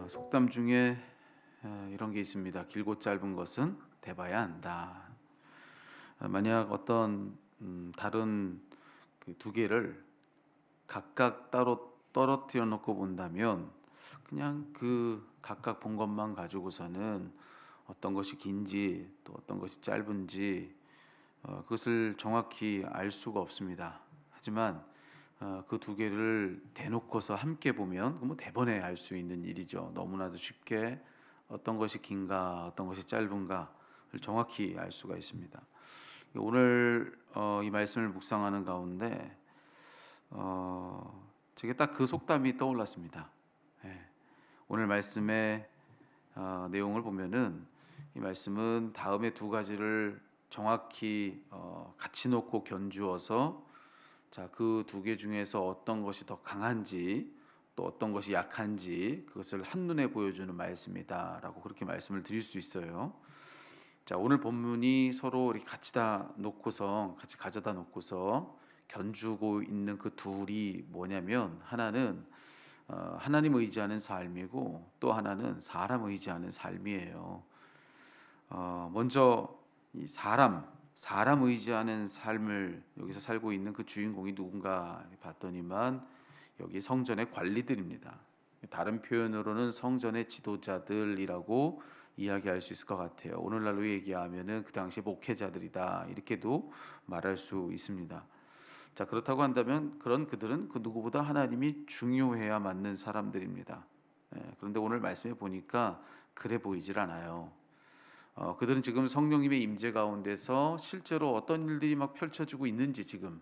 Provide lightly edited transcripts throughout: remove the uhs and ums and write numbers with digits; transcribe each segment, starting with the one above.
속담 중에 이런 게 있습니다. 길고 짧은 것은 대봐야 한다. 만약 어떤 다른 그 두 개를 각각 따로 떨어뜨려 놓고 본다면 그냥 그 각각 본 것만 가지고서는 어떤 것이 긴지 또 어떤 것이 짧은지 그것을 정확히 알 수가 없습니다. 하지만 그 두 개를 대놓고서 함께 보면 뭐 대번에 알 수 있는 일이죠. 너무나도 쉽게 어떤 것이 긴가 어떤 것이 짧은가를 정확히 알 수가 있습니다. 오늘 이 말씀을 묵상하는 가운데 제게 딱 그 속담이 떠올랐습니다. 예. 오늘 말씀의 내용을 보면은 이 말씀은 다음에 두 가지를 정확히 같이 놓고 견주어서 자, 그 두 개 중에서 어떤 것이 더 강한지 또 어떤 것이 약한지 그것을 한눈에 보여주는 말씀이다라고 그렇게 말씀을 드릴 수 있어요. 자, 오늘 본문이 서로 이렇게 같이 가져다 놓고서 견주고 있는 그 둘이 뭐냐면 하나는 하나님 의지하는 삶이고 또 하나는 사람 의지하는 삶이에요. 먼저 이 사람 의지하는 삶을 여기서 살고 있는 그 주인공이 누군가 봤더니만 여기 성전의 관리들입니다. 다른 표현으로는 성전의 지도자들이라고 이야기할 수 있을 것 같아요. 오늘날로 얘기하면은 그 당시 목회자들이다 이렇게도 말할 수 있습니다. 자, 그렇다고 한다면 그런 그들은 그 누구보다 하나님이 중요해야 맞는 사람들입니다. 그런데 오늘 말씀해 보니까 그래 보이질 않아요. 그들은 지금 성령님의 임재 가운데서 실제로 어떤 일들이 막 펼쳐지고 있는지 지금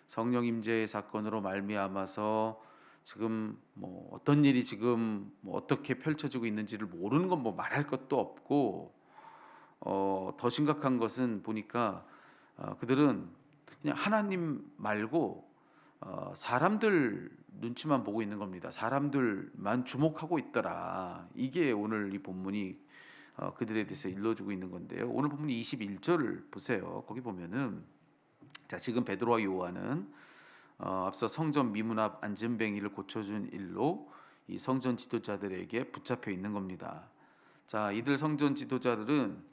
성령 임재의 사건으로 말미암아서 지금 뭐 어떤 일이 지금 뭐 어떻게 펼쳐지고 있는지를 모르는 건 뭐 말할 것도 없고 더 심각한 것은 보니까 그들은 그냥 하나님 말고 사람들 눈치만 보고 있는 겁니다. 사람들만 주목하고 있더라. 이게 오늘 이 본문이 그들에 대해서 일러주고 있는 건데요. 오늘 본문 21절을 보세요. 거기 보면은 자, 지금 베드로와 요한은 앞서 성전 미문 앞 안전뱅이를 고쳐준 일로 이 성전 지도자들에게 붙잡혀 있는 겁니다. 자, 이들 성전 지도자들은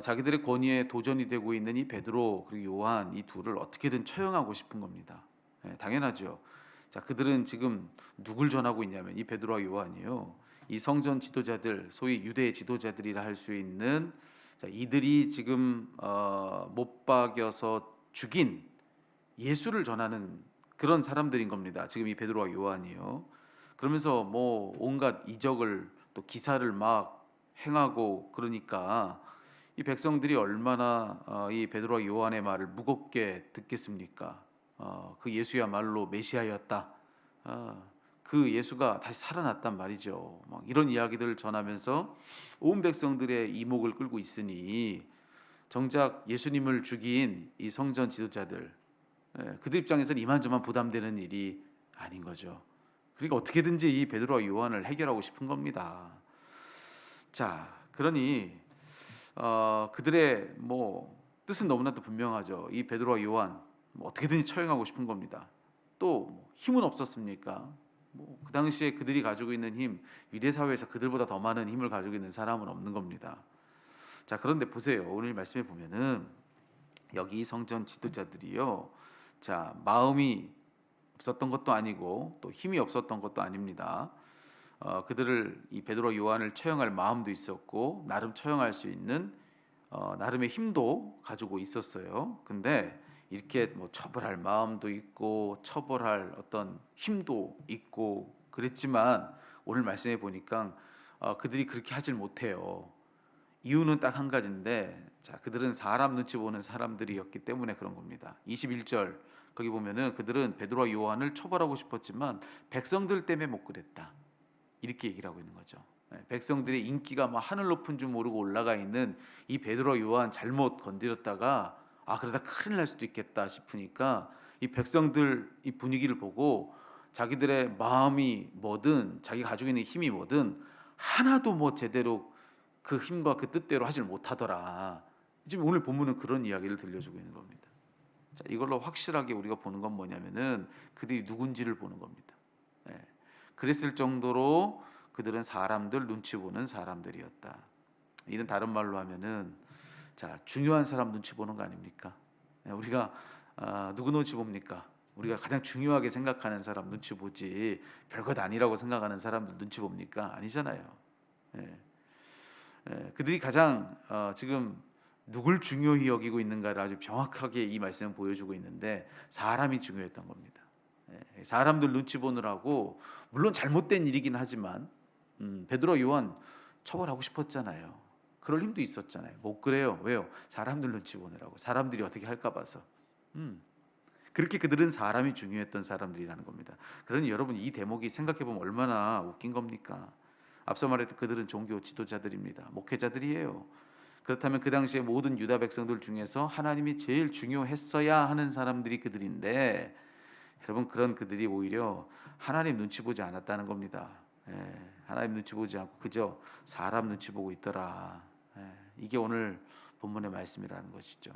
자기들의 권위에 도전이 되고 있는 이 베드로 그리고 요한 이 둘을 어떻게든 처형하고 싶은 겁니다. 당연하죠. 자, 그들은 지금 누굴 전하고 있냐면 이 베드로와 요한이요. 이 성전 지도자들, 소위 유대 지도자들이라 할 수 있는 자, 이들이 지금 못 박여서 죽인 예수를 전하는 그런 사람들인 겁니다. 지금 이 베드로와 요한이요. 그러면서 뭐 온갖 이적을 또 기사를 막 행하고 그러니까 이 백성들이 얼마나 이 베드로와 요한의 말을 무겁게 듣겠습니까? 그 예수야말로 메시아였다. 그 예수가 다시 살아났단 말이죠. 막 이런 이야기들을 전하면서 온 백성들의 이목을 끌고 있으니 정작 예수님을 죽인 이 성전 지도자들, 그들 입장에서는 이만저만 부담되는 일이 아닌 거죠. 그러니까 어떻게든지 이 베드로와 요한을 해결하고 싶은 겁니다. 자, 그러니 그들의 뭐 뜻은 너무나도 분명하죠. 이 베드로와 요한 뭐 어떻게든지 처형하고 싶은 겁니다. 또 힘은 없었습니까? 뭐 그 당시에 그들이 가지고 있는 힘, 유대 사회에서 그들보다 더 많은 힘을 가지고 있는 사람은 없는 겁니다. 자, 그런데 보세요. 오늘 말씀에 보면은 여기 성전 지도자들이요. 자, 마음이 없었던 것도 아니고 또 힘이 없었던 것도 아닙니다. 그들을 이 베드로 요한을 처형할 마음도 있었고 나름 처형할 수 있는 나름의 힘도 가지고 있었어요. 근데 이렇게 뭐 처벌할 마음도 있고 처벌할 어떤 힘도 있고 그랬지만 오늘 말씀해 보니까 그들이 그렇게 하질 못해요. 이유는 딱 한 가지인데 자, 그들은 사람 눈치 보는 사람들이었기 때문에 그런 겁니다. 21절 거기 보면은 그들은 베드로와 요한을 처벌하고 싶었지만 백성들 때문에 못 그랬다. 이렇게 얘기를 하고 있는 거죠. 백성들의 인기가 막 하늘 높은 줄 모르고 올라가 있는 이 베드로와 요한 잘못 건드렸다가 그러다 큰일 날 수도 있겠다 싶으니까 이 백성들 이 분위기를 보고 자기들의 마음이 뭐든 자기 가지고 있는 힘이 뭐든 하나도 뭐 제대로 그 힘과 그 뜻대로 하질 못하더라. 지금 오늘 본문은 그런 이야기를 들려주고 있는 겁니다. 자, 이걸로 확실하게 우리가 보는 건 뭐냐면은 그들이 누군지를 보는 겁니다. 그랬을 정도로 그들은 사람들 눈치 보는 사람들이었다. 이는 다른 말로 하면은 자, 중요한 사람 눈치 보는 거 아닙니까? 우리가 누구 눈치 봅니까? 우리가 가장 중요하게 생각하는 사람 눈치 보지, 별것 아니라고 생각하는 사람들 눈치 봅니까? 아니잖아요. 예. 그들이 가장 지금 누굴 중요히 여기고 있는가를 아주 명확하게 이 말씀은 보여주고 있는데, 사람이 중요했던 겁니다. 사람들 눈치 보느라고, 물론 잘못된 일이긴 하지만 베드로 요한 처벌하고 싶었잖아요. 그럴 힘도 있었잖아요. 못 그래요. 왜요? 사람들 눈치 보느라고, 사람들이 어떻게 할까 봐서. 그렇게 그들은 사람이 중요했던 사람들이라는 겁니다. 그러니 여러분, 이 대목이 생각해 보면 얼마나 웃긴 겁니까? 앞서 말했던 그들은 종교 지도자들입니다. 목회자들이에요. 그렇다면 그 당시에 모든 유다 백성들 중에서 하나님이 제일 중요했어야 하는 사람들이 그들인데, 여러분, 그런 그들이 오히려 하나님 눈치 보지 않았다는 겁니다. 하나님 눈치 보지 않고 그저 사람 눈치 보고 있더라. 이게 오늘 본문의 말씀이라는 것이죠.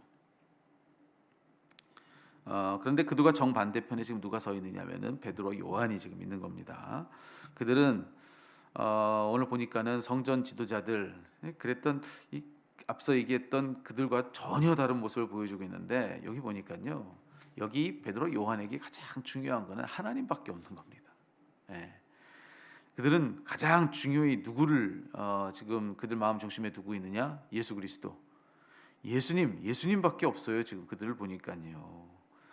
그런데 그들과 정반대편에 지금 누가 서 있느냐면은 베드로, 요한이 지금 있는 겁니다. 그들은 오늘 보니까는 성전 지도자들, 그랬던 이 앞서 얘기했던 그들과 전혀 다른 모습을 보여주고 있는데, 여기 보니까요, 여기 베드로, 요한에게 가장 중요한 것은 하나님밖에 없는 겁니다. 그들은 가장 중요히 누구를 지금 그들 마음 중심에 두고 있느냐? 예수 그리스도, 예수님밖에 없어요. 지금 그들을 보니까요.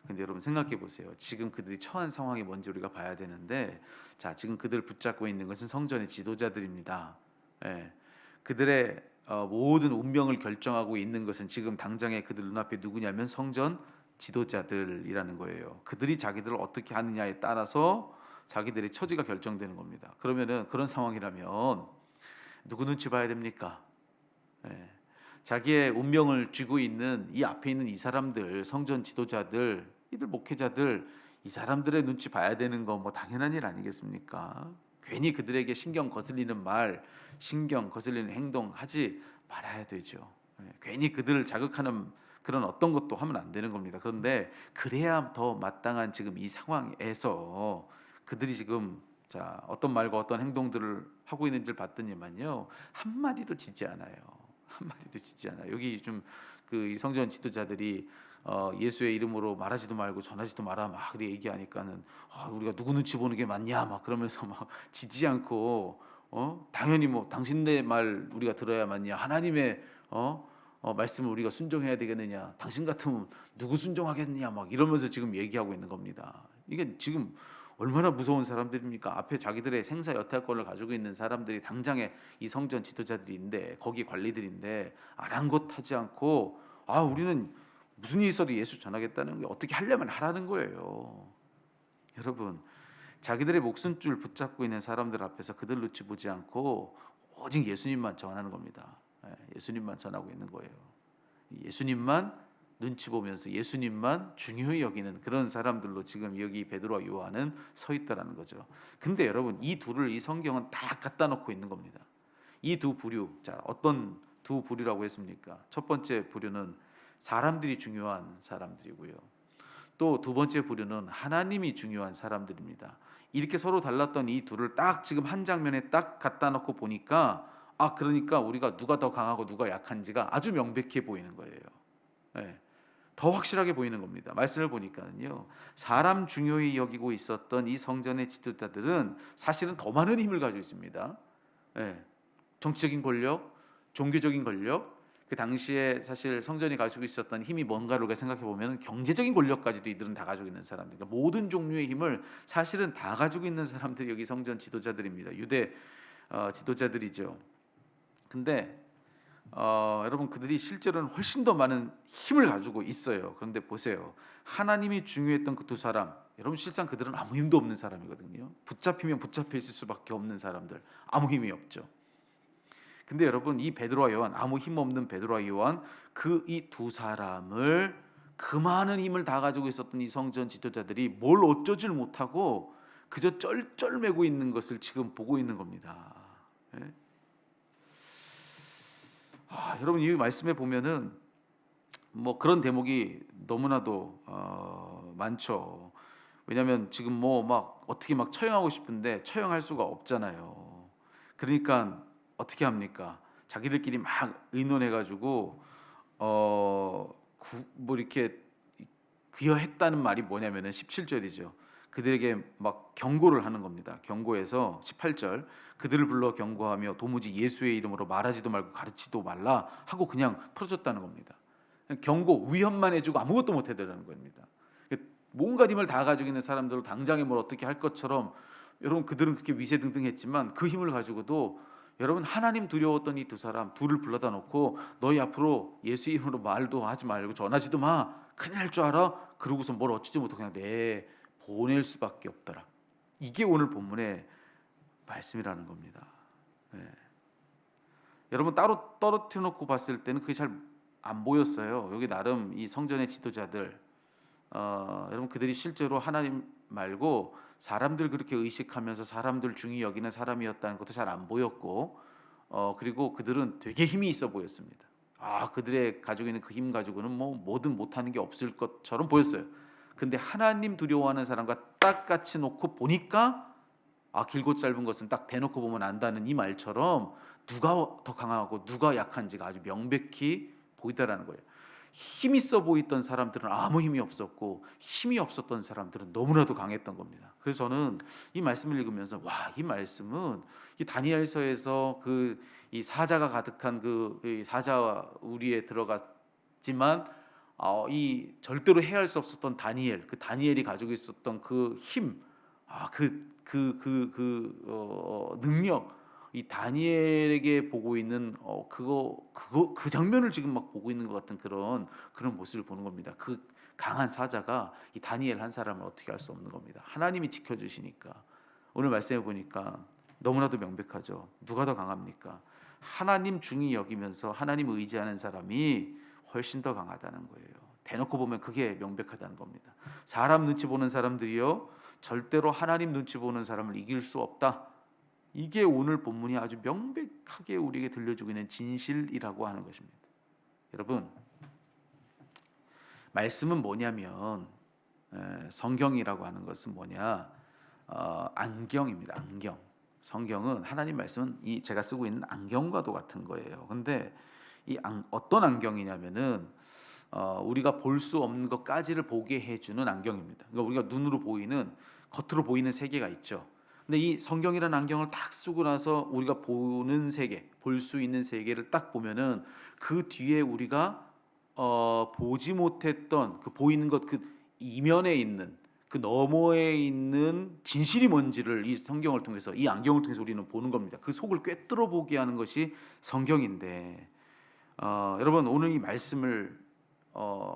근데 여러분 생각해 보세요. 지금 그들이 처한 상황이 뭔지 우리가 봐야 되는데, 자, 지금 그들 붙잡고 있는 것은 성전의 지도자들입니다. 그들의 모든 운명을 결정하고 있는 것은 지금 당장에 그들 눈앞에 누구냐면 성전 지도자들이라는 거예요. 그들이 자기들을 어떻게 하느냐에 따라서 자기들의 처지가 결정되는 겁니다. 그러면은 그런 상황이라면 누구 눈치 봐야 됩니까? 자기의 운명을 쥐고 있는 이 앞에 있는 이 사람들, 성전 지도자들, 이들 목회자들, 이 사람들의 눈치 봐야 되는 거 뭐 당연한 일 아니겠습니까? 괜히 그들에게 신경 거슬리는 말, 신경 거슬리는 행동 하지 말아야 되죠. 괜히 그들을 자극하는 그런 어떤 것도 하면 안 되는 겁니다. 그런데 그래야 더 마땅한 지금 이 상황에서 그들이 지금 자, 어떤 말과 어떤 행동들을 하고 있는지를 봤더니만요, 한마디도 짓지 않아요. 한마디도 짓지 않아요. 여기 좀 그 성전 지도자들이 예수의 이름으로 말하지도 말고 전하지도 마라 막 그렇게 얘기하니까는 우리가 누구 눈치 보는 게 맞냐 막 그러면서 막 짓지 않고, 당연히 뭐 당신네 말 우리가 들어야 맞냐, 하나님의 말씀을 우리가 순종해야 되겠느냐, 당신 같으면 누구 순종하겠느냐 막 이러면서 지금 얘기하고 있는 겁니다. 이게 지금 얼마나 무서운 사람들입니까? 앞에 자기들의 생사 여탈권을 가지고 있는 사람들이 당장에 이 성전 지도자들인데, 거기 관리들인데 아랑곳하지 않고, 우리는 무슨 일 있어도 예수 전하겠다는 게, 어떻게 하려면 하라는 거예요. 여러분, 자기들의 목숨줄 붙잡고 있는 사람들 앞에서 그들 눈치 보지 않고 오직 예수님만 전하는 겁니다. 예수님만 전하고 있는 거예요. 예수님만 눈치 보면서 예수님만 중요히 여기는 그런 사람들로 지금 여기 베드로와 요한은 서 있다라는 거죠. 근데 여러분, 이 둘을 이 성경은 다 갖다 놓고 있는 겁니다. 이 두 부류, 자, 어떤 두 부류라고 했습니까? 첫 번째 부류는 사람들이 중요한 사람들이고요. 또 두 번째 부류는 하나님이 중요한 사람들입니다. 이렇게 서로 달랐던 이 둘을 딱 지금 한 장면에 딱 갖다 놓고 보니까, 그러니까 우리가 누가 더 강하고 누가 약한지가 아주 명백해 보이는 거예요. 더 확실하게 보이는 겁니다. 말씀을 보니까는요, 사람 중요히 여기고 있었던 이 성전의 지도자들은 사실은 더 많은 힘을 가지고 있습니다. 정치적인 권력, 종교적인 권력, 그 당시에 사실 성전이 가지고 있었던 힘이 뭔가를 생각해 보면 경제적인 권력까지도 이들은 다 가지고 있는 사람들, 그러니까 모든 종류의 힘을 사실은 다 가지고 있는 사람들이 여기 성전 지도자들입니다. 유대 지도자들이죠. 근데 여러분, 그들이 실제로는 훨씬 더 많은 힘을 가지고 있어요. 그런데 보세요, 하나님이 중요했던 그 두 사람, 여러분 실상 그들은 아무 힘도 없는 사람이거든요. 붙잡히면 붙잡혀 있을 수밖에 없는 사람들, 아무 힘이 없죠. 근데 여러분, 이 베드로와 요한, 아무 힘 없는 베드로와 요한, 그 이 두 사람을, 그 많은 힘을 다 가지고 있었던 이 성전 지도자들이 뭘 어쩌질 못하고 그저 쩔쩔매고 있는 것을 지금 보고 있는 겁니다. 여러분, 이 말씀에 보면은 뭐 그런 대목이 너무나도 많죠. 왜냐하면 지금 뭐 막 어떻게 막 처형하고 싶은데 처형할 수가 없잖아요. 그러니까 어떻게 합니까? 자기들끼리 막 의논해가지고 뭐 이렇게 귀여했다는 말이 뭐냐면은 17절이죠. 그들에게 막 경고를 하는 겁니다. 경고해서 18절 그들을 불러 경고하며 도무지 예수의 이름으로 말하지도 말고 가르치도 말라 하고 그냥 풀어줬다는 겁니다. 경고 위협만 해주고 아무것도 못 해드리는 겁니다. 뭔가 힘을 다 가지고 있는 사람들을 당장에 뭘 어떻게 할 것처럼 여러분 그들은 그렇게 위세등등했지만 그 힘을 가지고도 여러분 하나님 두려웠던 이 두 사람 둘을 불러다 놓고 너희 앞으로 예수 이름으로 말도 하지 말고 전하지도 마 큰일 날 줄 알아? 그러고서 뭘 어찌지 못하고 그냥 내 보낼 수밖에 없더라. 이게 오늘 본문의 말씀이라는 겁니다. 네. 여러분 따로 떨어뜨려 놓고 봤을 때는 그게 잘 안 보였어요. 여기 나름 이 성전의 지도자들 여러분 그들이 실제로 하나님 말고 사람들 그렇게 의식하면서 사람들 중히 여기는 사람이었다는 것도 잘 안 보였고 그리고 그들은 되게 힘이 있어 보였습니다. 그들의 가지고 있는 그 힘 가지고는 뭐 뭐든 못하는 게 없을 것처럼 보였어요. 근데 하나님 두려워하는 사람과 딱 같이 놓고 보니까 길고 짧은 것은 딱 대놓고 보면 안다는 이 말처럼 누가 더 강하고 누가 약한지가 아주 명백히 보이다라는 거예요. 힘 있어 보이던 사람들은 아무 힘이 없었고 힘이 없었던 사람들은 너무나도 강했던 겁니다. 그래서 저는 이 말씀을 읽으면서 이 말씀은 이 다니엘서에서 이 사자가 가득한 이 사자 우리에 들어갔지만 이 절대로 해할 수 없었던 다니엘, 그 다니엘이 가지고 있었던 그 힘, 능력, 이 다니엘에게 보고 있는 그 장면을 지금 막 보고 있는 것 같은 그런 모습을 보는 겁니다. 그 강한 사자가 이 다니엘 한 사람을 어떻게 할 수 없는 겁니다. 하나님이 지켜주시니까. 오늘 말씀해 보니까 너무나도 명백하죠. 누가 더 강합니까? 하나님 중히 여기면서 하나님 의지하는 사람이 훨씬 더 강하다는 거예요. 대놓고 보면 그게 명백하다는 겁니다. 사람 눈치 보는 사람들이요 절대로 하나님 눈치 보는 사람을 이길 수 없다. 이게 오늘 본문이 아주 명백하게 우리에게 들려주고 있는 진실이라고 하는 것입니다. 여러분 말씀은 뭐냐면 성경이라고 하는 것은 뭐냐 안경입니다. 안경. 성경은 하나님 말씀은 이 제가 쓰고 있는 안경과도 같은 거예요. 근데 어떤 안경이냐면은 우리가 볼 수 없는 것까지를 보게 해주는 안경입니다. 그러니까 우리가 눈으로 보이는 겉으로 보이는 세계가 있죠. 근데 이 성경이라는 안경을 딱 쓰고 나서 우리가 보는 세계, 볼 수 있는 세계를 딱 보면은 그 뒤에 우리가 보지 못했던 그 보이는 것 그 이면에 있는 그 너머에 있는 진실이 뭔지를 이 성경을 통해서 이 안경을 통해서 우리는 보는 겁니다. 그 속을 꿰뚫어 보게 하는 것이 성경인데 여러분 오늘 이 말씀을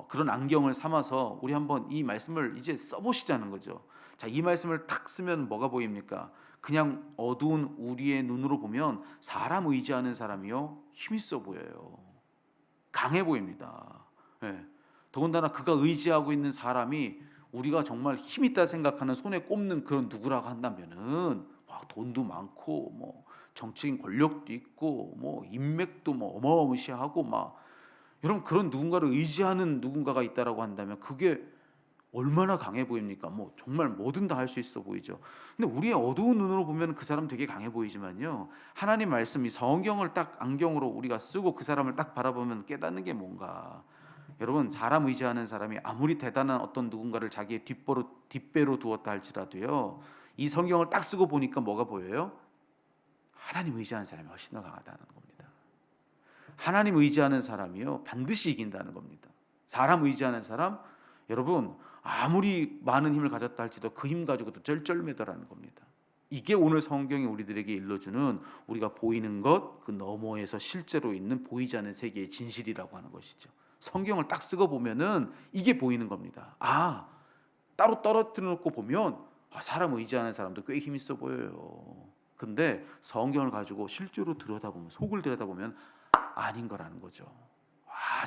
그런 안경을 삼아서 우리 한번 이 말씀을 이제 써보시자는 거죠. 자, 이 말씀을 탁 쓰면 뭐가 보입니까? 그냥 어두운 우리의 눈으로 보면 사람 의지하는 사람이요 힘있어 보여요. 강해 보입니다. 예. 더군다나 그가 의지하고 있는 사람이 우리가 정말 힘있다 생각하는 손에 꼽는 그런 누구라고 한다면은 돈도 많고 뭐 정치인 권력도 있고 뭐 인맥도 뭐 어마어마시하고 여러분 그런 누군가를 의지하는 누군가가 있다라고 한다면 그게 얼마나 강해 보입니까? 뭐 정말 뭐든 다 할 수 있어 보이죠. 근데 우리의 어두운 눈으로 보면 그 사람 되게 강해 보이지만요. 하나님 말씀 이 성경을 딱 안경으로 우리가 쓰고 그 사람을 딱 바라보면 깨닫는 게 뭔가. 여러분 사람 의지하는 사람이 아무리 대단한 어떤 누군가를 자기의 뒷배로 두었다 할지라도요. 이 성경을 딱 쓰고 보니까 뭐가 보여요? 하나님 의지하는 사람이 훨씬 더 강하다는 겁니다. 하나님 의지하는 사람이요 반드시 이긴다는 겁니다. 사람 의지하는 사람 여러분 아무리 많은 힘을 가졌다 할지도 그 힘 가지고도 쩔쩔매더라는 겁니다. 이게 오늘 성경이 우리들에게 일러주는 우리가 보이는 것 그 너머에서 실제로 있는 보이지 않는 세계의 진실이라고 하는 것이죠. 성경을 딱 쓰고 보면은 이게 보이는 겁니다. 따로 떨어뜨려 놓고 보면 사람 의지하는 사람도 꽤 힘 있어 보여요. 근데 성경을 가지고 실제로 들여다보면 속을 들여다보면 아닌 거라는 거죠.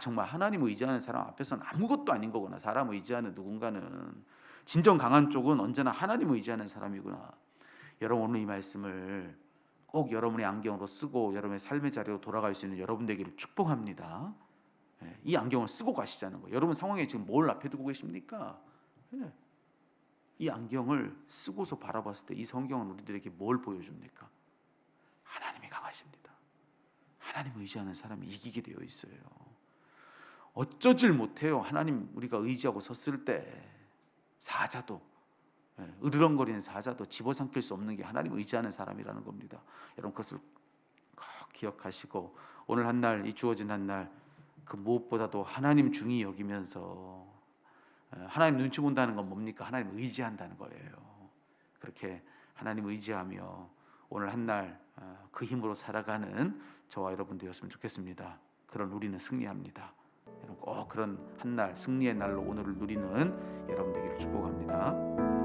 정말 하나님 의지하는 사람 앞에서는 아무것도 아닌 거구나. 사람 의지하는 누군가는 진정 강한 쪽은 언제나 하나님 의지하는 사람이구나. 여러분 오늘 이 말씀을 꼭 여러분의 안경으로 쓰고 여러분의 삶의 자리로 돌아갈 수 있는 여러분 되기를 축복합니다. 이 안경을 쓰고 가시자는 거예요. 여러분 상황에 지금 뭘 앞에 두고 계십니까? 이 안경을 쓰고서 바라봤을 때 이 성경은 우리들에게 뭘 보여줍니까? 하나님 기억하십니다. 하나님 의지하는 사람이 이기게 되어 있어요. 어쩌질 못해요. 하나님 우리가 의지하고 섰을 때 사자도, 으르렁거리는 사자도 집어삼킬 수 없는 게 하나님 의지하는 사람이라는 겁니다. 여러분 그것을 꼭 기억하시고 오늘 한 날, 이 주어진 한 날, 그 무엇보다도 하나님 중히 여기면서, 하나님 눈치 본다는 건 뭡니까? 하나님 의지한다는 거예요. 그렇게 하나님 의지하며 오늘 한 날 그 힘으로 살아가는 저와 여러분 되었으면 좋겠습니다. 그런 우리는 승리합니다. 여러분 꼭 그런 한 날, 승리의 날로 오늘을 누리는 여러분 되기를 축복합니다.